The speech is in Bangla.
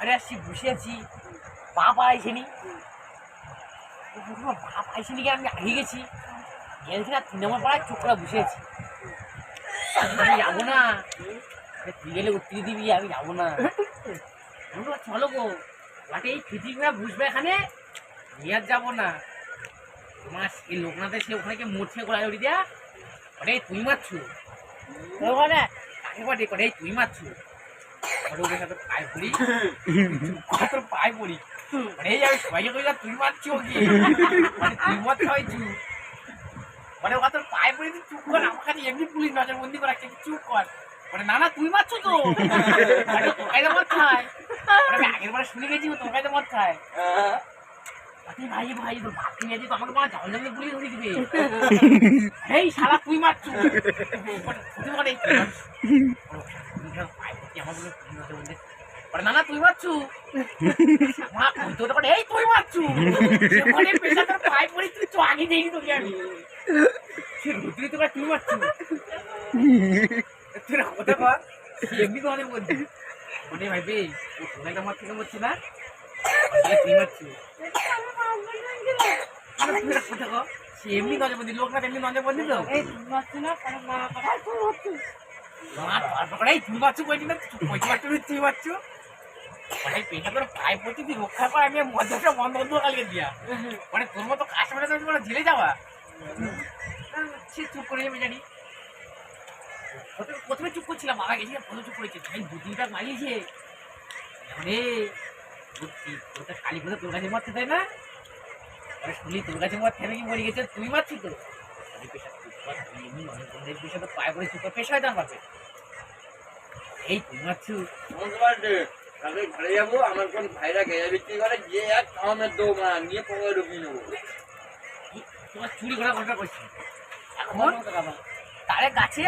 আরে আসছি বসে আছি, বাপ আইসেনি, বাপ আইসেনি, আমি আগে গেছি, গেছি না 3 নম্বর পাড়ায় চোখ করে বসে আছি। আমি যাবো না, তুই গেলে উত্তরি দিবি, আমি যাবো না। চলো গো, বাটে এই পৃথিবীরা বুঝবে এখানে, আমি আর যাবো না। তোমার সেই লোকনাথে সে ওখানে কে মরছে গোড়ায় উড়ি দেয়া, ওটাই তুই মারছু ওখানে, কাকে বটে করে তুই মারছু, ওদের সাথে পায়ে পড়ি, কত পায়ে পড়ি, এই আমি সবাইকে কই তুই মারছি ওকে, মানে তুই মত খাওয়াইছু, মানে ওকে তোর পায়ে পড়ি, তুই চুপ কর, আমার কাছে এমনি পুলিশ নজরবন্দি করে রাখছে, চুপ কর, মানে না না তুই মারছো তো, তোকাই তো মত খায়, আমি আগের বার শুনে গেছি তোকাই তো মত খায়। ভাই ভাই তোর ভাত কিনে তো আমাকে বলা জল জলে পুলিশ ধরে দিবে, এই শালা তুই মারছো, না না তুই মারছু, এই তুই মারছু, পায়ে পড়ি তুই তো আগে দেখি তোকে আমি, তুই তোকে তুই মারছু, তোরা কথা কর এমনি তো অনেক বলছি, মানে ভাইবে ও সোনাই আমার থেকে বলছি না, তুই মারছু, কথা কর সে এমনি নজরবন্দি, লোক না এমনি নজরবন্দি তো, এই তুই মারছু না, তুই মারছু কইছি না, তুই মারছু, মানে পেটা তোর পায়ে পড়ছি তুই রক্ষা কর, আমি মধ্যটা বন্ধ বন্ধ কালকে দিয়া, মানে তোর মতো কাস্টমারের সাথে মানে ঝেলে যাওয়া, সে চুপ করে যাবে জানি, প্রথমে চুপ করছিলাম, মারা গেছি প্রথমে চুপ করেছি, আমি 2-3টা মারিয়েছে, মানে ওটা কালী পুজো তোর কাছে মারতে তাই না, শুনলি তোর কাছে মার থেমে কি মরে গেছে, তুই মারছি তো, পেশা তো পায়ে পড়ে চুপ পেশা হয় তার পাবে, এই তুই মারছু, তাহলে ঘরে যাবো, আমার কোন ভাইরা গেজা বিক্রি করে, গিয়ে এক খাওয়ামের দৌ মা নিয়ে পকেটে ঢুকিয়ে নেবো। তোমার চুরি করা ঘটনা করছি এখন, তারে গাছে